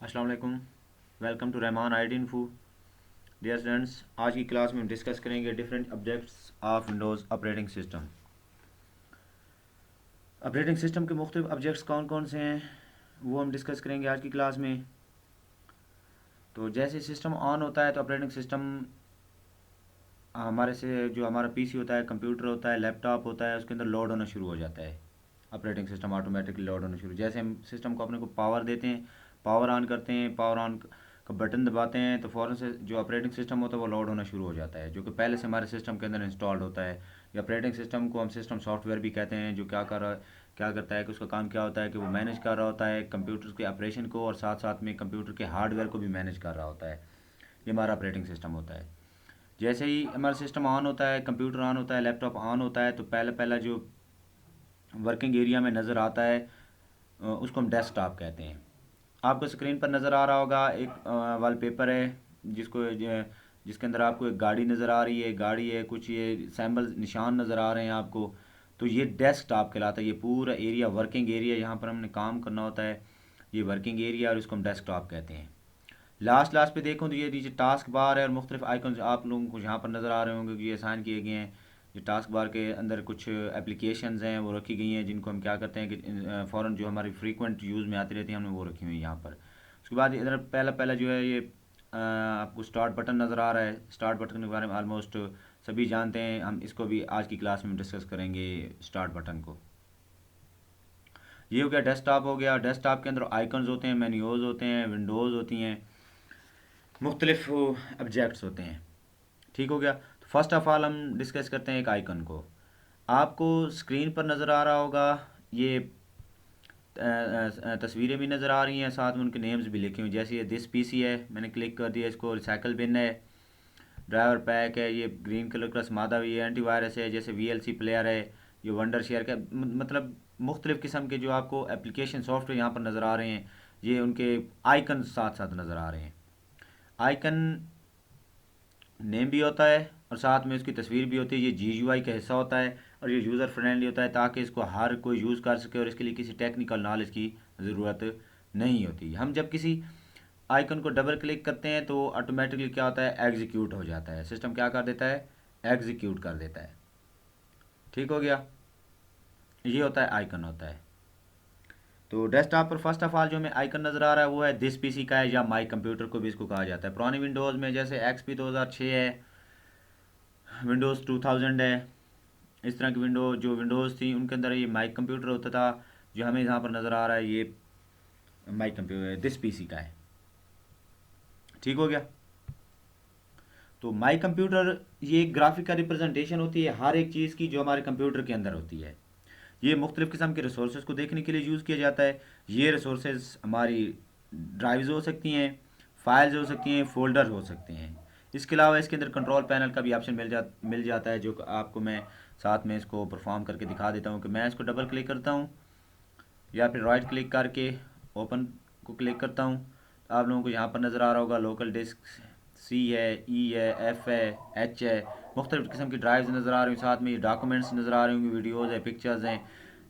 अस्सलाम वालेकुम। Welcome to Rahman IT info. Dear students, आज की क्लास में हम डिस्कस करेंगे different objects of Windows operating system. Operating system के मुख्तलिफ ऑब्जेक्ट्स कौन कौन से हैं वो हम डिस्कस करेंगे आज की क्लास में। तो जैसे सिस्टम ऑन होता है तो ऑपरेटिंग सिस्टम हमारे से जो हमारा पीसी होता है, कंप्यूटर होता है, लैपटॉप होता है, उसके अंदर लोड होना शुरू हो जाता है। ऑपरेटिंग सिस्टम ऑटोमेटिकली लोड होना शुरू, जैसे हम सिस्टम को अपने को पावर देते हैं, पावर ऑन करते हैं, पावर ऑन का बटन दबाते हैं तो फ़ौरन से जो ऑपरेटिंग सिस्टम होता है वो लोड होना शुरू हो जाता है, जो कि पहले से हमारे सिस्टम के अंदर इंस्टॉल्ड होता है। या ऑपरेटिंग सिस्टम को हम सिस्टम सॉफ्टवेयर भी कहते हैं, जो क्या करता है कि उसका काम क्या होता है कि वो मैनेज कर रहा होता है कंप्यूटर के ऑपरेशन को, और साथ साथ में कंप्यूटर के हार्डवेयर को भी मैनेज कर रहा होता है। ये हमारा ऑपरेटिंग सिस्टम होता है। जैसे ही हमारा सिस्टम ऑन होता है, कंप्यूटर ऑन होता है, लैपटॉप ऑन होता है, तो पहला पहला जो वर्किंग एरिया में नज़र आता है उसको हम डेस्कटॉप कहते हैं। आपको स्क्रीन पर नज़र आ रहा होगा एक वॉलपेपर है, जिसके अंदर आपको एक गाड़ी नज़र आ रही है, गाड़ी है, कुछ ये सैम्बल निशान नज़र आ रहे हैं आपको। तो ये डेस्कटॉप कहलाता है। ये पूरा एरिया वर्किंग एरिया, यहाँ पर हमने काम करना होता है, ये वर्किंग एरिया, और इसको हम डेस्कटॉप कहते हैं। लास्ट लास्ट पे देखो तो ये नीचे टास्क बार है और मुख्तलिफ आइकन आप लोगों को यहाँ पर नज़र आ रहे होंगे कि ये असाइन किए गए हैं। ये टास्क बार के अंदर कुछ एप्लीकेशंस हैं वो रखी गई हैं, जिनको हम क्या करते हैं कि फ़ौरन जो हमारी फ्रीक्वेंट यूज़ में आती रहती हैं हमने वो रखी हुई है यहाँ पर। उसके बाद इधर पहला पहला जो है ये आपको स्टार्ट बटन नज़र आ रहा है। स्टार्ट बटन के बारे में ऑलमोस्ट सभी जानते हैं, हम इसको भी आज की क्लास में डिस्कस करेंगे स्टार्ट बटन को। ये हो गया डेस्कटॉप हो गया। डेस्कटॉप के अंदर आइकन्स होते हैं, मेन्यूज़ होते हैं, विंडोज़ होती हैं, मुख्तलिफ ऑब्जेक्ट्स होते हैं। ठीक हो गया। तो फर्स्ट ऑफ ऑल हम डिस्कस करते हैं एक आइकन को। आपको स्क्रीन पर नज़र आ रहा होगा ये तस्वीरें भी नज़र आ रही हैं, साथ में उनके नेम्स भी लिखे हुए, जैसे ये दिस पीसी है, मैंने क्लिक कर दिया इसको। रिसाइकल बिन है, ड्राइवर पैक है, ये ग्रीन कलर का समादा भी है, एंटीवायरस है, जैसे वीएलसी प्लेयर है, ये वंडर शेयर का मतलब मुख्तलिफ किस्म के जो आपको एप्लीकेशन सॉफ्टवेयर यहाँ पर नज़र आ रहे हैं, ये उनके आइकन साथ साथ नज़र आ रहे हैं। आइकन नेम भी होता है और साथ में उसकी तस्वीर भी होती है। ये जीयूआई का हिस्सा होता है और ये यूज़र फ्रेंडली होता है, ताकि इसको हर कोई यूज़ कर सके और इसके लिए किसी टेक्निकल नॉलेज की ज़रूरत नहीं होती। हम जब किसी आइकन को डबल क्लिक करते हैं तो ऑटोमेटिकली क्या होता है, एग्जीक्यूट हो जाता है। सिस्टम क्या कर देता है, एग्जीक्यूट कर देता है। ठीक हो गया। ये होता है आइकन होता है। तो डेस्कटॉप पर फर्स्ट ऑफ ऑल जो हमें आइकन नज़र आ रहा है वो है दिस पीसी का है, या माई कंप्यूटर को भी इसको कहा जाता है। पुरानी विंडोज़ में जैसे एक्सपी 2006 है, विंडोज़ 2000 है, इस तरह की विंडोज़ थी उनके अंदर ये माइक कंप्यूटर होता था। जो हमें यहाँ पर नज़र आ रहा है ये माइक कंप्यूटर दिस पीसी का है। ठीक हो गया। तो माई कंप्यूटर ये एक ग्राफिक का रिप्रेजेंटेशन होती है हर एक चीज़ की जो हमारे कंप्यूटर के अंदर होती है। ये मुख्तलिफ़ किस्म के रिसोर्सेज को देखने के लिए यूज़ किया जाता है। ये रिसोर्सेज हमारी ड्राइव्स हो सकती हैं, फाइल्स हो सकती हैं, फोल्डर हो सकते हैं। इसके अलावा इसके अंदर कंट्रोल पैनल का भी ऑप्शन मिल जाता है, जो आपको मैं साथ में इसको परफॉर्म करके दिखा देता हूँ। कि मैं इसको डबल क्लिक करता हूँ या फिर राइट क्लिक करके ओपन को क्लिक करता हूँ, तो आप लोगों को यहाँ पर नज़र आ रहा होगा लोकल डिस्क सी है, ई है, एफ है, एच है, मुख्तलिफ़ किस्म की ड्राइव्स नज़र आ रही हैं। साथ में ये डॉक्यूमेंट्स नज़र आ रहे होंगे, वीडियोज़ है, पिक्चर्स हैं।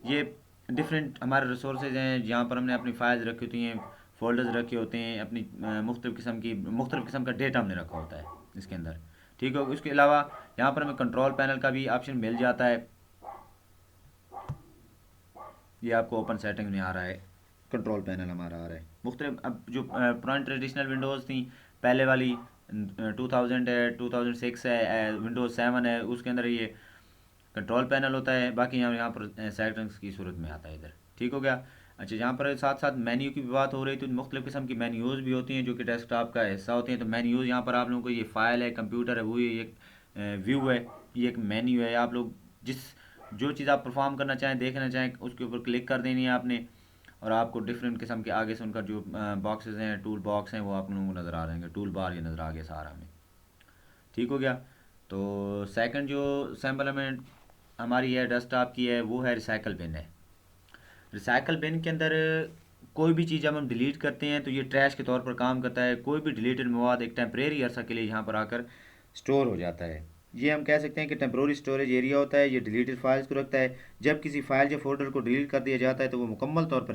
ये डिफरेंट हमारे रिसोर्सेज हैं जहाँ पर हमने अपनी फाइल्स रखी होती हैं, फोल्डर्स रखे होते हैं, अपनी मुख्तलिफ़ किस्म का डेटा हमने रखा होता है इसके अंदर। ठीक है। उसके अलावा यहाँ पर हमें कंट्रोल पैनल का भी ऑप्शन मिल जाता है। ये आपको ओपन सेटिंग में आ रहा है, कंट्रोल पैनल हमारा आ रहा है। मुख्तलिफ अब जो पुरानी ट्रेडिशनल विंडोज़ थी, पहले वाली 2000 है, 2006 है, विंडोज़ 7 है, उसके अंदर ये कंट्रोल पैनल होता है। बाकी यहाँ पर सेटिंग्स की सूरत में आता है इधर। ठीक हो गया। अच्छा, यहाँ पर साथ साथ मेन्यू की भी बात हो रही, तो मुख्तलिफ किस्म की मेन्यूज़ भी होती हैं जो कि डेस्कटॉप का हिस्सा होती हैं। तो मेन्यूज़ यहाँ पर आप लोगों को ये फाइल है, कंप्यूटर है, वो ये एक व्यू है, ये एक मेन्यू है। आप लोग जिस जो चीज़ आप परफॉर्म करना चाहें, देखना चाहें, उसके ऊपर क्लिक कर देनी है आपने, और आपको डिफरेंट किस्म के आगे से उनका जो बॉक्सेस हैं, टूल बॉक्स हैं, वो आप लोगों को नज़र आ रहे हैं। टूल बार ये नज़र आ गया सारा हमें। ठीक हो गया। तो सेकंड जो सैम्पल हमें हमारी है डेस्कटॉप की है, वो है रिसाइकल बिन है। रिसाइकल बिन के अंदर कोई भी चीज़ जब हम डिलीट करते हैं तो ये ट्रैश के तौर पर काम करता है। कोई भी डिलीटेड मवाद एक टेम्परेरी अरसा के लिए यहाँ पर आकर स्टोर हो जाता है। ये हम कह सकते हैं कि टेम्प्रोरी स्टोरेज एरिया होता है। ये डिलीटेड फाइल्स को रखता है। जब किसी फाइल या फोल्डर को डिलीट कर दिया जाता है तो वो मुकम्मल तौर पर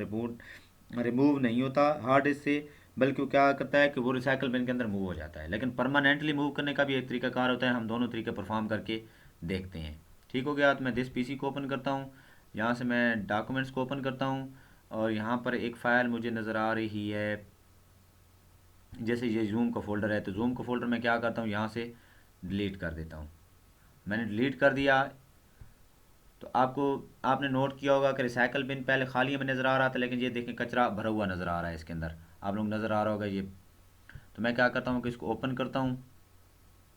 रिमूव नहीं होता हार्ड डिस्क से, बल्कि वो क्या करता है कि वो रिसाइकल बिन के अंदर मूव हो जाता है। लेकिन परमानेंटली मूव करने का भी एक तरीकाकार होता है, हम दोनों तरीके परफॉर्म करके देखते हैं। ठीक हो गया, तो मैं दिस पीसी को ओपन करता हूँ, यहाँ से मैं डॉक्यूमेंट्स को ओपन करता हूँ, और यहाँ पर एक फ़ाइल मुझे नज़र आ रही है, जैसे ये जूम का फ़ोल्डर है, तो जूम का फ़ोल्डर मैं क्या करता हूँ, यहाँ से डिलीट कर देता हूँ। मैंने डिलीट कर दिया। तो आपको आपने नोट किया होगा कि रिसाइकल बिन पहले खाली में नज़र आ रहा था, लेकिन ये देखें कचरा भरा हुआ नज़र आ रहा है इसके अंदर, आप लोग नज़र आ रहा होगा ये। तो मैं क्या करता हूँ कि इसको ओपन करता हूँ,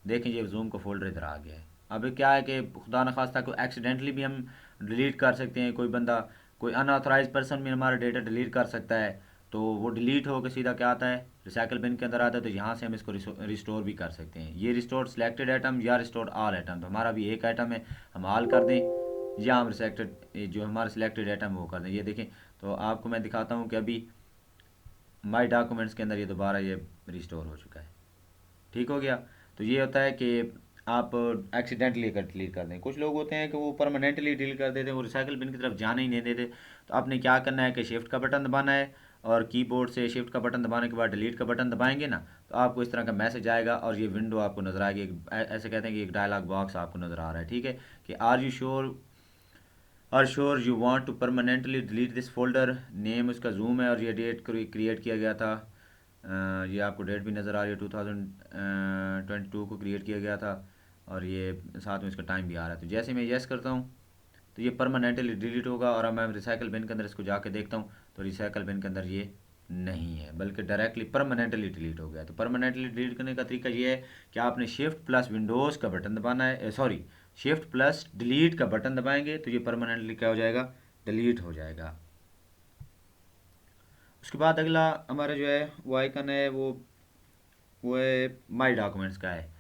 देखें ये जूम का फोल्डर इधर आ गया है। अब क्या है कि खुदा न खास्ता कोई एक्सीडेंटली भी हम डिलीट कर सकते हैं, कोई बंदा, कोई अनऑथराइज पर्सन भी हमारा डेटा डिलीट कर सकता है। तो वो डिलीट होकर सीधा क्या आता है, रिसाइकल बिन के अंदर आता है। तो यहाँ से हम इसको रिस्टोर भी कर सकते हैं। ये रिस्टोर सिलेक्टेड आइटम या रिस्टोर ऑल आइटम, तो हमारा भी एक आइटम है, हम ऑल कर दें, या हम रिसेक्टेड जो हमारा सिलेक्टेड आइटम है वो कर दें। ये देखें, तो आपको मैं दिखाता हूँ कि अभी माई डॉक्यूमेंट्स के अंदर ये दोबारा ये रिस्टोर हो चुका है। ठीक हो गया। तो ये होता है कि आप एक्सीडेंटली अगर डिलीट कर दें, कुछ लोग होते हैं कि वो परमानेंटली डिलीट कर देते हैं, वो रिसाइकल बिन की तरफ जाने ही नहीं देते। तो आपने क्या करना है कि शिफ्ट का बटन दबाना है, और कीबोर्ड से शिफ्ट का बटन दबाने के बाद डिलीट का बटन दबाएंगे ना, तो आपको इस तरह का मैसेज आएगा और ये विंडो आपको नजर आएगी। ऐसे कहते हैं कि एक डायलॉग बॉक्स आपको नजर आ रहा है, ठीक है, कि are sure you want to permanently delete this folder, name उसका जूम है, और ये डेट क्रिएट किया गया था। ये आपको डेट भी नज़र आ रही है, 2022 को क्रिएट किया गया था, और ये साथ में इसका टाइम भी आ रहा है। तो जैसे मैं येस करता हूँ तो ये परमानेंटली डिलीट होगा, और अब मैं रिसाइकल बिन के अंदर इसको जाके देखता हूँ तो रिसाइकल बिन के अंदर ये नहीं है, बल्कि डायरेक्टली परमानेंटली डिलीट हो गया। तो परमानेंटली डिलीट करने का तरीका ये है कि आपने शिफ्ट प्लस विंडोज़ का बटन दबाना है, सॉरी, शिफ्ट प्लस डिलीट का बटन दबाएंगे तो ये परमानेंटली क्या हो जाएगा, डिलीट हो जाएगा। उसके बाद अगला हमारा जो है वो आइकन है, वो है माई डॉक्यूमेंट्स का है।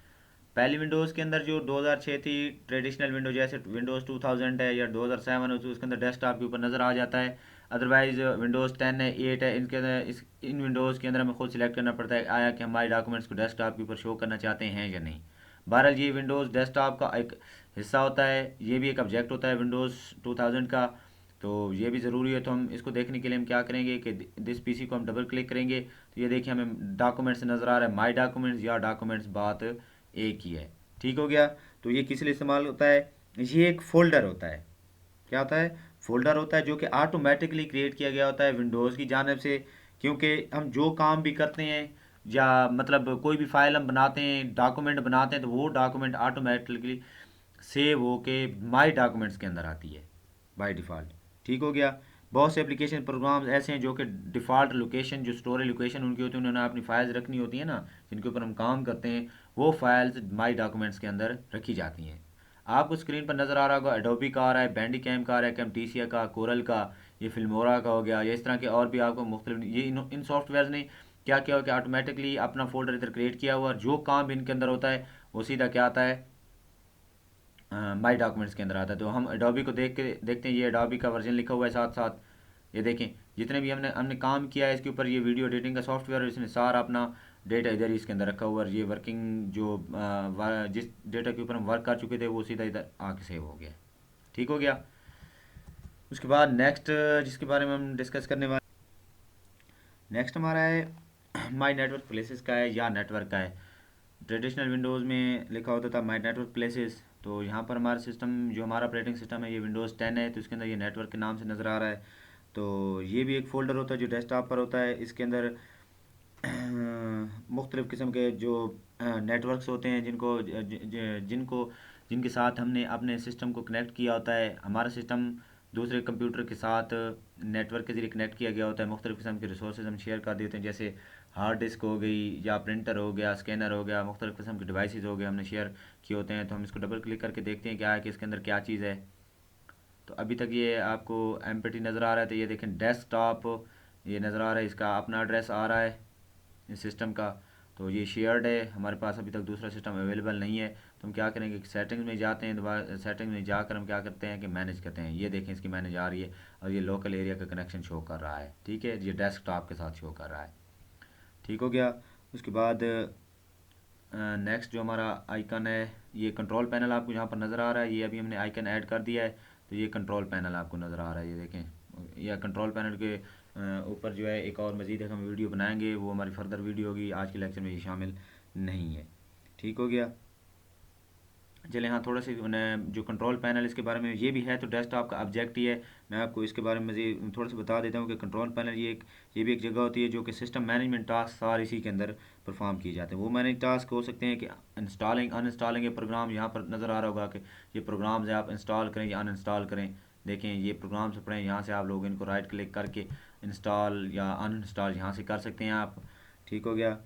पहली विंडोज़ के अंदर जो 2006 थी ट्रेडिशनल विंडो, जैसे विंडोज़ 2000 है या 2007 है, तो उसके अंदर डेस्कटॉप के ऊपर नज़र आ जाता है। अदरवाइज़ विंडोज़ 10 है, 8 है, इनके अंदर इन विंडोज़ के अंदर हमें खुद सिलेक्ट करना पड़ता है आया कि हम हमारे डॉक्यूमेंट्स को डेस्कटॉप के ऊपर शो करना चाहते हैं या नहीं। बहरहाल ये विंडोज़ डेस्कटॉप का एक हिस्सा होता है, ये भी एक ऑब्जेक्ट होता है विंडोज़ 2000 का। तो ये भी ज़रूरी है। तो हम इसको देखने के लिए हम क्या करेंगे कि दिस पीसी को हम डबल क्लिक करेंगे, तो ये देखिए हमें डॉक्यूमेंट्स नज़र आ रहा है, माई डॉक्यूमेंट्स या डॉक्यूमेंट्स, बात एक ही है। ठीक हो गया। तो ये किस लिए इस्तेमाल होता है, ये एक फ़ोल्डर होता है। क्या होता है, फ़ोल्डर होता है जो कि ऑटोमेटिकली क्रिएट किया गया होता है विंडोज़ की जानिब से। क्योंकि हम जो काम भी करते हैं, या मतलब कोई भी फाइल हम बनाते हैं, डॉक्यूमेंट बनाते हैं, तो वो डॉक्यूमेंट ऑटोमेटिकली सेव होके माई डॉक्यूमेंट्स के अंदर आती है बाय डिफ़ॉल्ट। ठीक हो गया। बहुत से एप्लीकेशन प्रोग्राम्स ऐसे हैं जो कि डिफ़ॉल्ट लोकेशन, जो स्टोरेज लोकेशन उनकी होती है, उन्होंने अपनी फाइल्स रखनी होती है ना, जिनके ऊपर हम काम करते हैं, वो फाइल्स माई डॉक्यूमेंट्स के अंदर रखी जाती हैं। आपको स्क्रीन पर नज़र आ रहा होगा एडोबी का आ रहा है, बैंडी कैम का आ रहा है, कैमटीसिया का, कोरल का, ये फिल्मोरा का हो गया, या इस तरह के और भी आपको मुख्तलिफ, ये इन सॉफ्टवेयर ने क्या किया हो कि ऑटोमेटिकली अपना फोल्डर इधर क्रिएट किया हुआ, और जो काम इनके अंदर होता है वो सीधा क्या आता है, माई डॉक्यूमेंट्स के अंदर आता है। तो हम एडोबी को देख के देखते हैं, ये एडोबी का वर्जन लिखा हुआ है साथ साथ। ये देखें जितने भी हमने हमने काम किया है इसके ऊपर, ये वीडियो एडिटिंग का सॉफ्टवेयर है, इसने सारा अपना डेटा इधर ही इसके अंदर रखा हुआ है। ये वर्किंग जो जिस डेटा के ऊपर हम वर्क कर चुके थे वो सीधा इधर आके सेव हो गया। ठीक हो गया। उसके बाद नेक्स्ट जिसके बारे में हम डिस्कस करने वाले, नेक्स्ट हमारा है माई नेटवर्क प्लेसेस का है या नेटवर्क का है। ट्रेडिशनल विंडोज़ में लिखा होता था माई नेटवर्क प्लेसेस। तो यहाँ पर हमारा सिस्टम, जो हमारा ऑपरेटिंग सिस्टम है, ये विंडोज़ 10 है, तो इसके अंदर ये नेटवर्क के नाम से नज़र आ रहा है। तो ये भी एक फ़ोल्डर होता है जो डेस्कटॉप पर होता है। इसके अंदर मुख्तलिफ़ किस्म के जो नेटवर्क्स होते हैं, जिनको जिनके साथ हमने अपने सिस्टम को कनेक्ट किया होता है। हमारा सिस्टम दूसरे कंप्यूटर के साथ नेटवर्क के ज़रिए कनेक्ट किया गया होता है। मुख्तलिफ़ किस्म के रिसोर्सेज हम शेयर कर देते हैं, जैसे हार्ड डिस्क हो गई, या प्रिंटर हो गया, स्कैनर हो गया, मुख्तलिफ़ किस्म के डिवाइसेस हो गए, हमने शेयर किए होते हैं। तो हम इसको डबल क्लिक करके देखते हैं क्या है कि इसके अंदर क्या चीज़ है। तो अभी तक ये आपको एम्प्टी नज़र आ रहा है। तो ये देखें डेस्कटॉप ये नज़र आ रहा है, इसका अपना एड्रेस आ रहा है इस सिस्टम का। तो ये शेयर्ड है, हमारे पास अभी तक दूसरा सिस्टम अवेलेबल नहीं है। तो हम क्या करेंगे कि सेटिंग्स में जाते हैं, दोबारा सेटिंग्स में जाकर हम क्या करते हैं कि मैनेज करते हैं। ये देखें इसकी मैनेज आ रही है, और ये लोकल एरिया का कनेक्शन शो कर रहा है। ठीक है, ये डेस्कटॉप के साथ शो कर रहा है। ठीक हो गया। उसके बाद नेक्स्ट जो हमारा आइकन है, ये कंट्रोल पैनल आपको यहाँ पर नज़र आ रहा है। ये अभी हमने आइकन ऐड कर दिया है, तो ये कंट्रोल पैनल आपको नज़र आ रहा है। ये देखें, यह कंट्रोल पैनल के ऊपर जो है एक और मज़ीद एक हम वीडियो बनाएंगे, वो हमारी फर्दर वीडियो होगी, आज के लेक्चर में ये शामिल नहीं है। ठीक हो गया। चले हाँ, थोड़ा सा जो कंट्रोल पैनल इसके बारे में ये भी है, तो डेस्कटॉप का ऑब्जेक्ट ही है। मैं आपको इसके बारे में मज़ीद थोड़ा सा बता देता हूँ कि कंट्रोल पैनल ये भी एक जगह होती है जो कि सिस्टम मैनेजमेंट टास्क सारे इसी के अंदर परफॉर्म किए जाते हैं। वो मैनेज टास्क हो सकते हैं कि इंस्टॉलिंग अनइंस्टॉलिंग, ये प्रोग्राम यहाँ पर नज़र आ रहा होगा कि ये प्रोग्राम्स है, आप इंस्टॉल करें या अनइंस्टॉल करें। देखें ये प्रोग्राम्स पढ़ें, यहाँ से आप लोग इनको राइट क्लिक करके इंस्टॉल या अनइंस्टॉल यहाँ से कर सकते हैं आप। ठीक हो गया।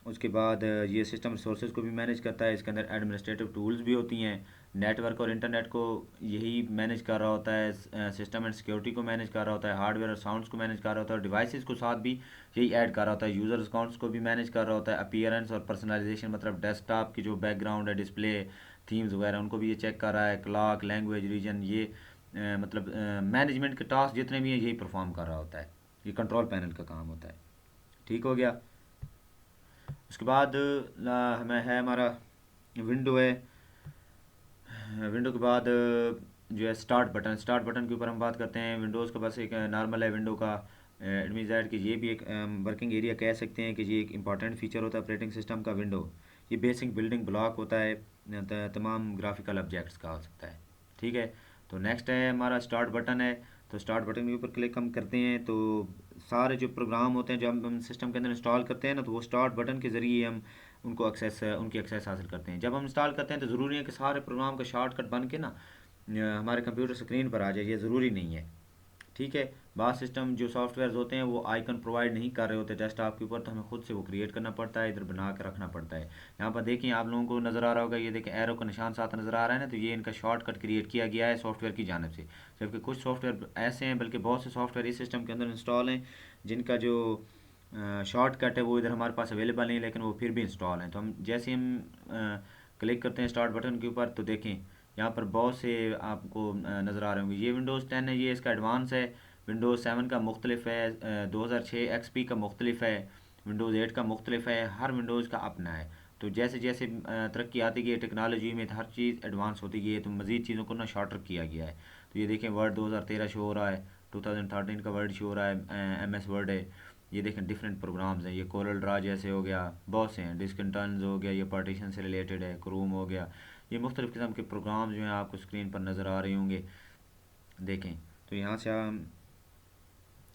उसके बाद ये सिस्टम रिसोर्सेज को भी मैनेज करता है, इसके अंदर एडमिनिस्ट्रेटिव टूल्स भी होती हैं, नेटवर्क और इंटरनेट को यही मैनेज कर रहा होता है, सिस्टम एंड सिक्योरिटी को मैनेज कर रहा होता है, हार्डवेयर और साउंड्स को मैनेज कर रहा होता है, और डिवाइसेस को साथ भी यही ऐड कर रहा होता है, यूज़र अकाउंट्स को भी मैनेज कर रहा होता है, अपीयरेंस और पर्सनलाइजेशन, मतलब डेस्कटॉप की जो बैकग्राउंड है, डिस्प्ले, थीम्स वगैरह, उनको भी ये चेक कर रहा है, क्लॉक, लैंग्वेज, रीजन, ये मतलब मैनेजमेंट के टास्क जितने भी हैं यही परफॉर्म कर रहा होता है। ये कंट्रोल पैनल का काम होता है। ठीक हो गया। उसके बाद हमें है हमारा विंडो है। विंडो के बाद जो है स्टार्ट बटन के ऊपर हम बात करते हैं। विंडोज़ का बस एक नॉर्मल है विंडो का। एडमी ज़ैड कि ये भी एक वर्किंग एरिया कह सकते हैं कि ये एक इंपॉर्टेंट फीचर होता है ऑपरेटिंग सिस्टम का। विंडो ये बेसिक बिल्डिंग ब्लॉक होता है, तमाम ग्राफिकल ऑब्जेक्ट्स का हो सकता है। ठीक है। तो नेक्स्ट है हमारा स्टार्ट बटन है। तो स्टार्ट बटन के ऊपर क्लिक हम करते हैं तो सारे जो प्रोग्राम होते हैं जब हम सिस्टम के अंदर इंस्टॉल करते हैं ना, तो वो स्टार्ट बटन के ज़रिए हम उनकी एक्सेस हासिल करते हैं। जब हम इंस्टॉल करते हैं तो ज़रूरी है कि सारे प्रोग्राम का शॉर्टकट बन के ना हमारे कंप्यूटर स्क्रीन पर आ जाए, ये ज़रूरी नहीं है। ठीक है। बात सिस्टम जो सॉफ्टवेयर होते हैं वो आइकन प्रोवाइड नहीं कर रहे होते डेस्कटॉप के ऊपर, तो हमें खुद से वो क्रिएट करना पड़ता है, इधर बना कर रखना पड़ता है। यहाँ पर देखिए आप लोगों को नज़र आ रहा होगा, ये देखें एरो का निशान साथ नज़र आ रहा है ना, तो ये इनका शॉर्टकट क्रिएट किया गया है सॉफ्टवेयर की जानिब से। जबकि कुछ सॉफ्टवेयर ऐसे हैं, बल्कि बहुत से सॉफ्टवेयर इस सिस्टम के अंदर इंस्टॉल हैं जिनका जो शॉर्टकट है वो इधर हमारे पास अवेलेबल नहीं, लेकिन वो फिर भी इंस्टॉल हैं। तो हम जैसे हम क्लिक करते हैं स्टार्ट बटन के ऊपर, तो देखें यहाँ पर बहुत से आपको नज़र आ रहे होंगे। ये विंडोज़ 10 है, ये इसका एडवांस है। विंडोज़ 7 का मुख्तलिफ है, 2006 XP का मुख्तलिफ है, विंडोज़ 8 का मुख्तलिफ है, हर विंडोज़ का अपना है। तो जैसे जैसे तरक्की आती गई है टेक्नोलॉजी में, तो हर चीज़ एडवांस होती गई है, तो मज़ीद चीज़ों को ना शॉर्टर किया गया है। तो ये देखें वर्ड 2013 शो हो रहा है, 2013 का वर्ड शो हो रहा है, MS वर्ड है। ये देखें डिफरेंट प्रोग्राम्स हैं, ये कोरल ड्रा जैसे हो गया, बहुत से हैं, डिस्कंटर्न्स हो गया, ये पार्टीशन से रिलेटेड है, क्रोम हो गया। ये मुख्तलिफ़ किस्म के प्रोग्राम जो हैं आपको स्क्रीन पर नज़र आ रहे होंगे। देखें तो यहाँ से हम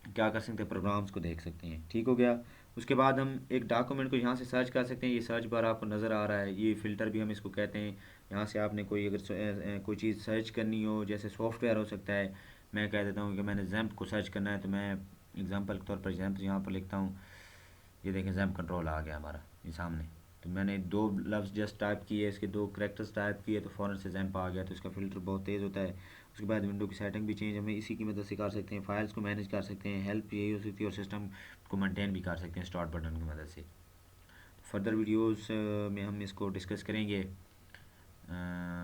क्या कर सकते हैं, प्रोग्राम्स को देख सकते हैं। ठीक हो गया। उसके बाद हम एक डॉक्यूमेंट को यहाँ से सर्च कर सकते हैं। ये सर्च बार आपको नज़र आ रहा है, ये फ़िल्टर भी हम इसको कहते हैं। यहाँ से आपने कोई अगर कोई चीज़ सर्च करनी हो, जैसे सॉफ्टवेयर हो सकता है, मैं कह देता हूँ कि मैंने जैम्प को सर्च करना है, तो मैं एग्जांपल के तौर पर जैम्प यहाँ पर लिखता हूँ। ये देखें जैम्प कंट्रोल आ गया हमारा ये सामने। तो मैंने दो लफ्ज़ जस्ट टाइप किए, इसके दो करेक्टर्स टाइप किए, तो फ़ौरन से जैम्प आ गया। तो इसका फ़िल्टर बहुत तेज़ होता है। उसके बाद विंडो की सेटिंग भी चेंज हमें इसी की मदद से कर सकते हैं, फाइल्स को मैनेज कर सकते हैं, हेल्प यही हो सकती है, और सिस्टम को मेंटेन भी कर सकते हैं स्टार्ट बटन की मदद से। फर्दर वीडियोस में हम इसको डिस्कस करेंगे।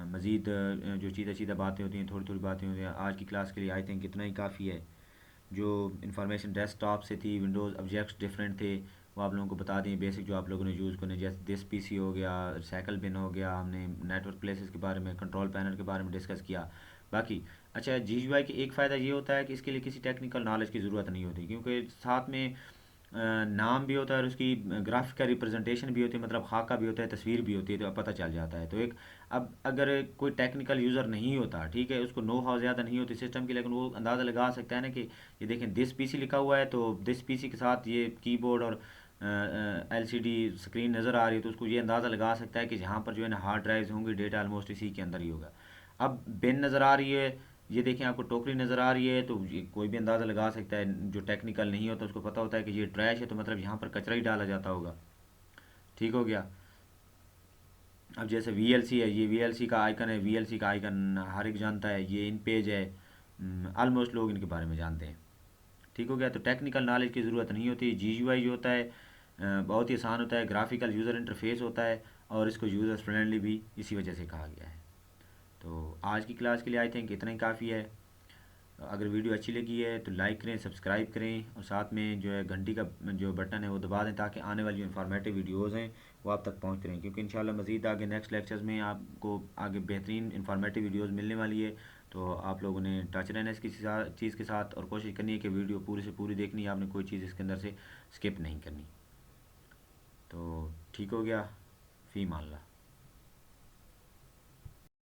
मज़ीद जो चीज़ें बातें होती हैं, थोड़ी थोड़ी बातें होती हैं। आज की क्लास के लिए आई थिंक इतना ही काफ़ी है। जो इन्फॉर्मेशन डेस्कटॉप से थी, विंडोज़ ऑब्जेक्ट्स डिफरेंट थे, वो आप लोगों को बता दें बेसिक जो आप लोगों ने यूज़ करने, जैसे दिस पीसी हो गया, साइकिल बिन हो गया, हमने नेटवर्क प्लेसेस के बारे में, कंट्रोल पैनल के बारे में डिस्कस किया। बाकी अच्छा, GUI के एक फ़ायदा ये होता है कि इसके लिए किसी टेक्निकल नॉलेज की ज़रूरत नहीं होती, क्योंकि साथ में नाम भी होता है और उसकी ग्राफिकल रिप्रेजेंटेशन भी होती है, मतलब खाका भी होता है, तस्वीर भी होती है, तो पता चल जाता है। तो एक अब अगर कोई टेक्निकल यूज़र नहीं होता, ठीक है, उसको नो हाउ ज़्यादा नहीं होती सिस्टम की, लेकिन वो अंदाज़ा लगा सकता है ना कि ये देखें दिस पीसी लिखा हुआ है, तो दिस पीसी के साथ ये कीबोर्ड और LCD स्क्रीन नज़र आ रही है, तो उसको ये अंदाज़ा लगा सकता है कि जहाँ पर जो है ना हार्ड ड्राइव्स होंगी, डेटा ऑलमोस्ट इसी के अंदर ही होगा। अब बिन नज़र आ रही है, ये देखें आपको टोकरी नज़र आ रही है, तो ये कोई भी अंदाज़ा लगा सकता है, जो टेक्निकल नहीं होता उसको पता होता है कि ये ट्रैश है, तो मतलब यहाँ पर कचरा ही डाला जाता होगा। ठीक हो गया। अब जैसे VLC है, ये VLC का आइकन है, VLC का आइकन हर एक जानता है, ये इन पेज है, ऑलमोस्ट लोग इनके बारे में जानते हैं। ठीक हो गया। तो टेक्निकल नॉलेज की ज़रूरत नहीं होती। GUI जो होता है बहुत ही आसान होता है, ग्राफिकल यूज़र इंटरफेस होता है, और इसको यूज़र फ्रेंडली भी इसी वजह से कहा गया है। तो आज की क्लास के लिए आई थिंक इतना ही काफ़ी है। अगर वीडियो अच्छी लगी है तो लाइक करें, सब्सक्राइब करें, और साथ में जो है घंटी का जो बटन है वो दबा दें, ताकि आने वाली जो इन्फॉर्मेटिव वीडियोज़ हैं वो आप तक पहुंचते रहें, क्योंकि इंशाल्लाह मज़ीद आगे नेक्स्ट लेक्चर्स में आपको आगे बेहतरीन इन्फॉर्मेटिव वीडियोज़ मिलने वाली है। तो आप लोगों ने टच रहना है इसकी चीज़ के साथ, और कोशिश करनी है कि वीडियो पूरी से पूरी देखनी है आपने, कोई चीज़ इसके अंदर से स्किप नहीं करनी। तो ठीक हो गया, फ़ी मान ला।